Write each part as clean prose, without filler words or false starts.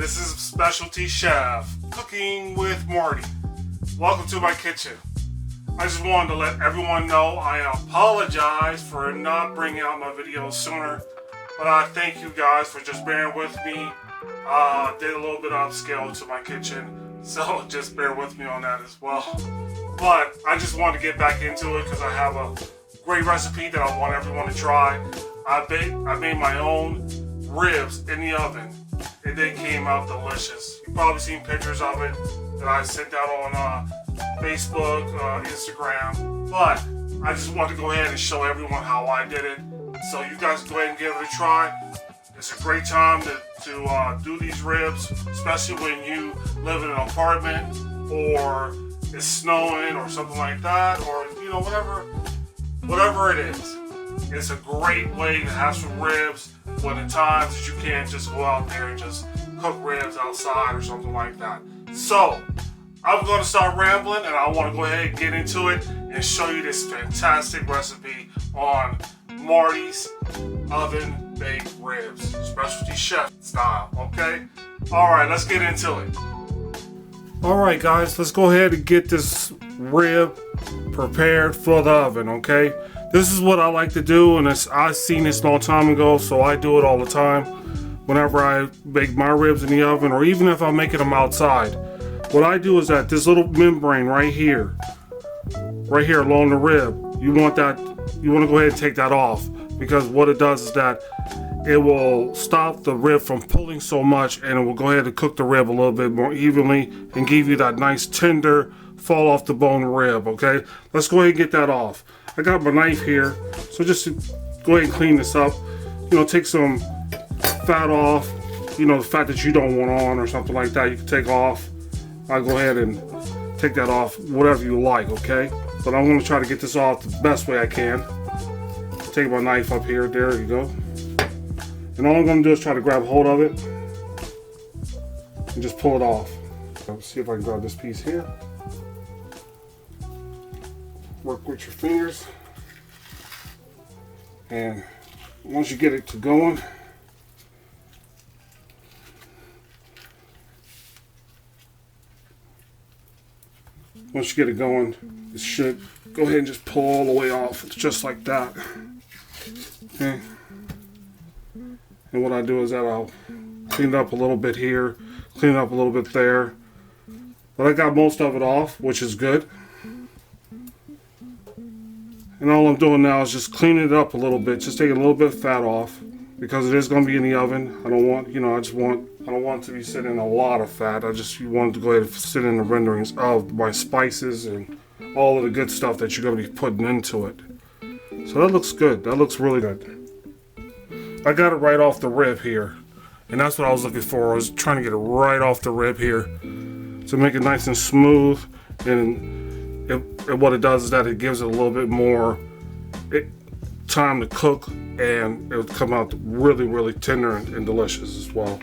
This is Specialty Chef, Cooking with Marty. Welcome to my kitchen. I just wanted to let everyone know I apologize for not bringing out my videos sooner, but I thank you guys for just bearing with me. Did a little bit of upscale to my kitchen, so just bear with me on that as well. But I just wanted to get back into it because I have a great recipe that I want everyone to try. I made my own ribs in the oven, and they came out delicious. You've probably seen pictures of it that I sent out on Facebook, Instagram, but I just want to go ahead and show everyone how I did it. So you guys go ahead and give it a try. It's a great time to do these ribs, especially when you live in an apartment or it's snowing or something like that, or whatever it is. It's a great way to have some ribs when at times that you can't just go out there and just cook ribs outside or something like that. So I'm going to start rambling, and I want to go ahead and get into it and show you this fantastic recipe on Marty's oven baked ribs, specialty chef style. Okay, all right, let's get into it. All right, guys, let's go ahead and get this rib prepared for the oven. Okay, this is what I like to do, and I've seen this a long time ago, so I do it all the time whenever I bake my ribs in the oven, or even if I'm making them outside. What I do is that this little membrane right here along the rib, you want to go ahead and take that off, because what it does is that it will stop the rib from pulling so much, and it will go ahead and cook the rib a little bit more evenly and give you that nice tender fall off the bone rib. Okay, let's go ahead and get that off. I got my knife here, so just to go ahead and clean this up, take some fat off, the fat that you don't want on or something like that, you can take off. I'll go ahead and take that off, whatever you like, okay? But I'm going to try to get this off the best way I can. Take my knife up here, there you go. And all I'm going to do is try to grab hold of it and just pull it off. Let's see if I can grab this piece here. Work with your fingers. And once you get it to going, it should go ahead and just pull all the way off. It's just like that. Okay. And what I do is that I'll clean it up a little bit here, clean it up a little bit there. But I got most of it off, which is good. And all I'm doing now is just cleaning it up a little bit, just taking a little bit of fat off, because it is going to be in the oven. I don't want it to be sitting in a lot of fat. You want it to go ahead and sit in the renderings of my spices and all of the good stuff that you're going to be putting into it. So that looks good. That looks really good. I got it right off the rib here, and that's what I was looking for. I was trying to get it right off the rib here to make it nice and smooth. And what it does is that it gives it a little bit more time to cook, and it'll come out really, really tender and delicious as well.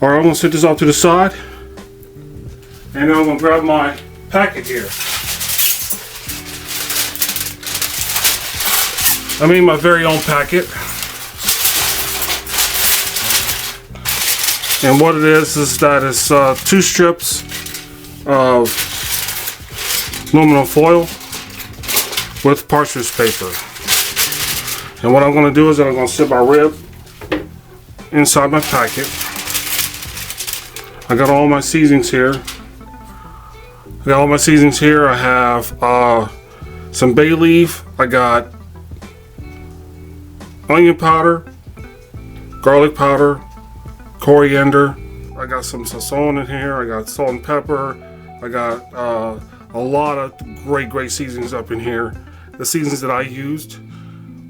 All right, I'm gonna set this off to the side, and then I'm gonna grab my packet here. I made my very own packet, and what it is that it's 2 strips of aluminum foil with parchment paper. And what I'm going to do is that I'm going to sit my rib inside my packet. I got all my seasonings here. I have some bay leaf. I got onion powder, garlic powder, coriander. I got some sazon in here. I got salt and pepper. I got a lot of great seasonings up in here. The seasonings that I used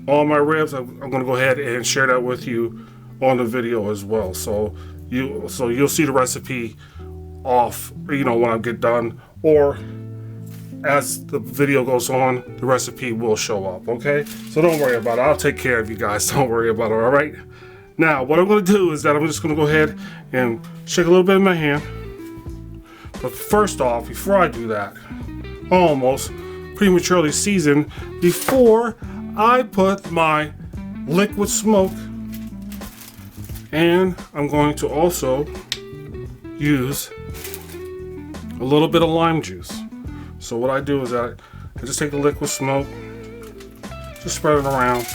on my ribs, I'm going to go ahead and share that with you on the video as well. So you'll see the recipe off, when I get done, or as the video goes on, the recipe will show up. Okay, so don't worry about it. I'll take care of you guys. Don't worry about it. All right. Now, what I'm going to do is that I'm just going to go ahead and shake a little bit in my hand. But first off, before I do that, almost prematurely seasoned before I put my liquid smoke, and I'm going to also use a little bit of lime juice. So what I do is I just take the liquid smoke, just spread it around.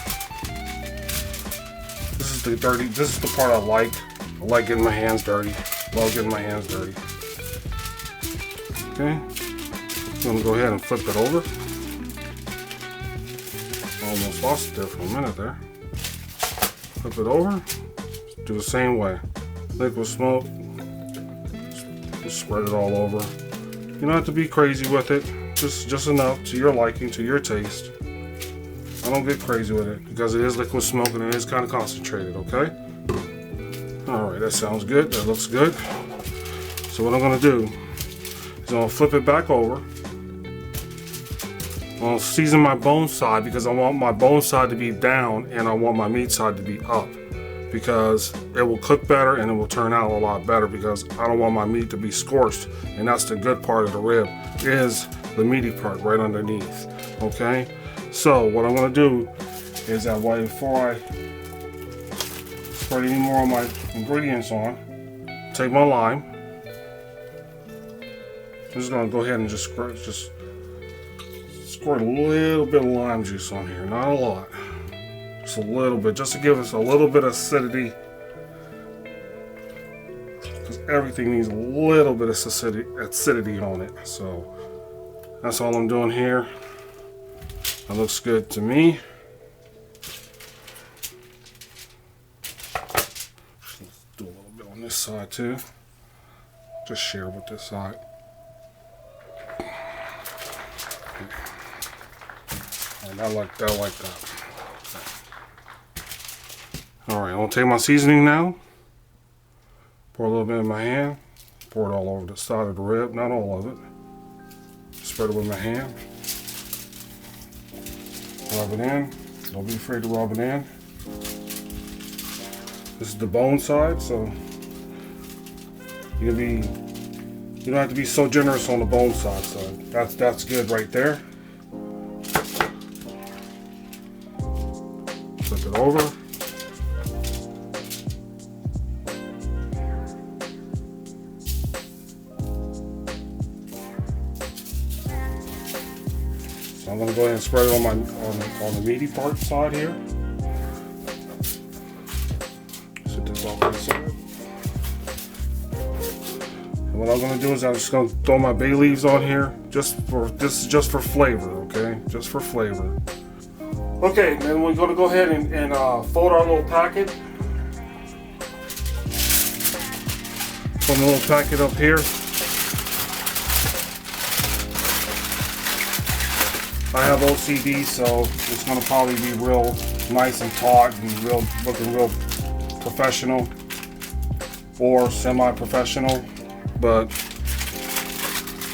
This is the part I like. I like getting my hands dirty. Love getting my hands dirty. Okay, I'm gonna go ahead and flip it over. Almost lost it there for a minute there. Flip it over. Do the same way. Liquid smoke. Just spread it all over. You don't have to be crazy with it. Just enough to your liking, to your taste. I don't get crazy with it because it is liquid smoke and it is kind of concentrated, okay? Alright, that sounds good. That looks good. So what I'm going to do is I'm going to flip it back over. I'm going to season my bone side because I want my bone side to be down and I want my meat side to be up, because it will cook better and it will turn out a lot better, because I don't want my meat to be scorched, and that's the good part of the rib, is the meaty part right underneath. Okay, so what I'm going to do is that before I spread any more of my ingredients on, take my lime. I'm just going to go ahead and just squirt a little bit of lime juice on here, not a lot. Just a little bit, just to give us a little bit of acidity, because everything needs a little bit of acidity on it. So that's all I'm doing here. That looks good to me. Let's do a little bit on this side too. Just share with this side. And I like that. Alright, I'm going to take my seasoning now, pour a little bit in my hand, pour it all over the side of the rib, not all of it. Spread it with my hand. Rub it in. Don't be afraid to rub it in. This is the bone side, so you don't have to be so generous on the bone side, so that's good right there. Flip it over. So I'm going to go ahead and spread it on the meaty part side here. Set this off to the side. And what I'm going to do is I'm just going to throw my bay leaves on here. This is just for flavor, okay? Just for flavor. Okay, then we're going to go ahead and fold our little packet. Put the little packet up here. I have OCD, so it's going to probably be real nice and taut and looking real professional or semi-professional, but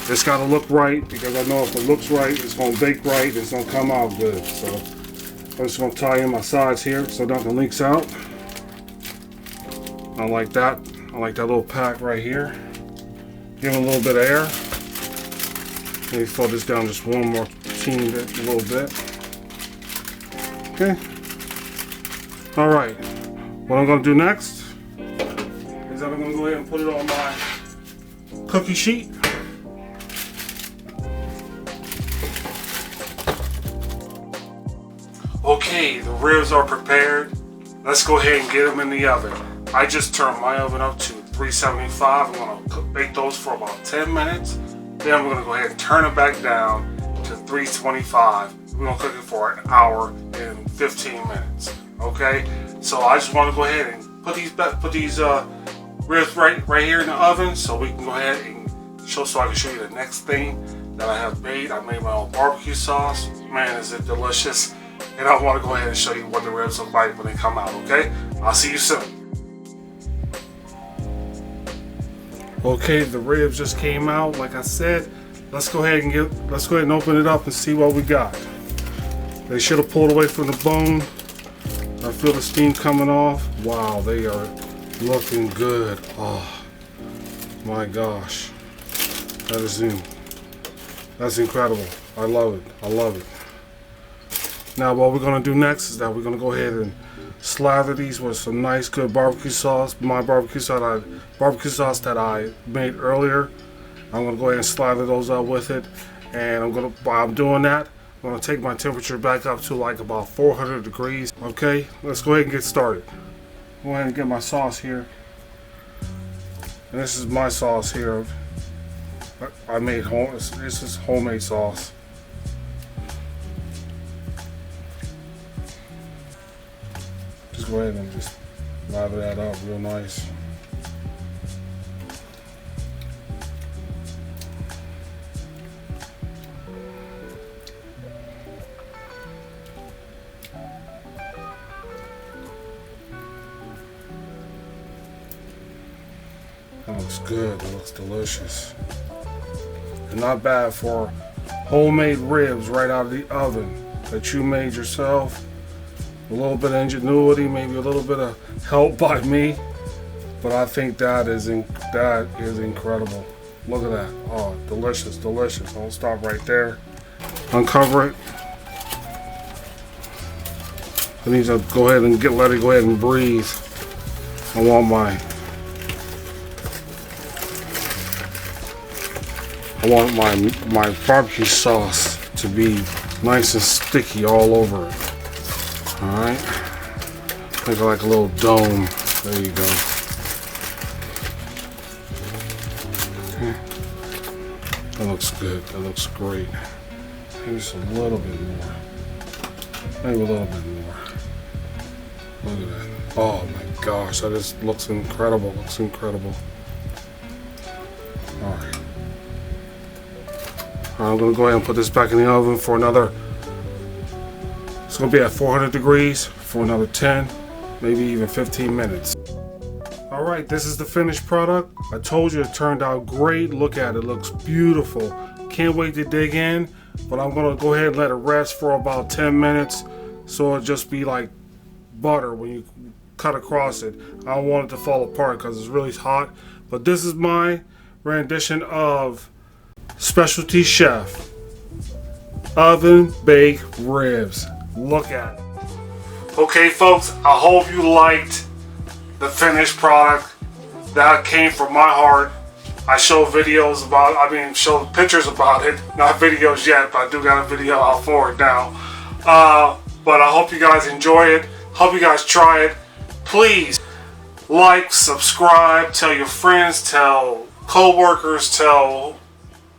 it's got to look right, because I know if it looks right, it's going to bake right, it's going to come out good. So I'm just going to tie in my sides here so nothing leaks out. I like that. I like that little pack right here. Give it a little bit of air. Let me fold this down just one more teeny bit, a little bit. Okay. All right. What I'm going to do next is I'm going to go ahead and put it on my cookie sheet. Okay, the ribs are prepared. Let's go ahead and get them in the oven. I just turned my oven up to 375. I'm going to bake those for about 10 minutes. Then I'm going to go ahead and turn it back down to 325. We're going to cook it for an hour and 15 minutes. Okay, so I just want to go ahead and put these ribs right here in the oven, so we can go ahead and so I can show you the next thing that I have made. I made my own barbecue sauce. Man, is it delicious. And I want to go ahead and show you what the ribs look like when they come out, okay? I'll see you soon. Okay, the ribs just came out. Like I said, let's go ahead and open it up and see what we got. They should have pulled away from the bone. I feel the steam coming off. Wow, they are looking good. Oh my gosh. That's incredible. I love it. I love it. Now what we're going to do next is that we're going to go ahead and slather these with some nice good barbecue sauce. My barbecue sauce that I made earlier. I'm gonna go ahead and slather those up with it. And while I'm doing that, I'm gonna take my temperature back up to like about 400 degrees. Okay, let's go ahead and get started. Go ahead and get my sauce here. And this is my sauce here. I made home. This is homemade sauce. Just go ahead and just lather that up real nice. That looks good. That looks delicious. And not bad for homemade ribs right out of the oven that you made yourself. A little bit of ingenuity, maybe a little bit of help by me, but I think that is incredible. Look at that. Oh, delicious, delicious. I'll stop right there. Uncover it. I need to go ahead and let it go ahead and breathe. I want my barbecue sauce to be nice and sticky all over it. Alright. Make it like a little dome. There you go. Okay. That looks good. That looks great. Maybe just a little bit more. Maybe a little bit more. Look at that. Oh my gosh, that just looks incredible. Looks incredible. Alright. I'm going to go ahead and put this back in the oven for another, it's going to be at 400 degrees for another 10, maybe even 15 minutes. Alright, this is the finished product. I told you it turned out great. Look at it, it looks beautiful. Can't wait to dig in, but I'm going to go ahead and let it rest for about 10 minutes so it'll just be like butter when you cut across it. I don't want it to fall apart because it's really hot, but this is my rendition of Specialty Chef oven baked ribs. Look at it. Okay folks, I hope you liked the finished product. That came from my heart. I show videos about, show pictures about it. Not videos yet, but I do got a video out for it now. But I hope you guys enjoy it. Hope you guys try it. Please like, subscribe, tell your friends, tell co-workers, tell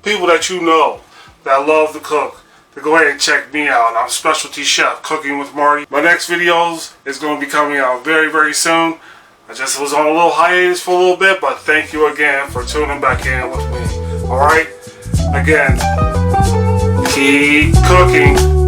people that you know that love to cook to go ahead and check me out. I'm Specialty Chef Cooking with Marty. My next videos is going to be coming out very, very soon. I just was on a little hiatus for a little bit, but thank you again for tuning back in with me. Alright? Again, keep cooking.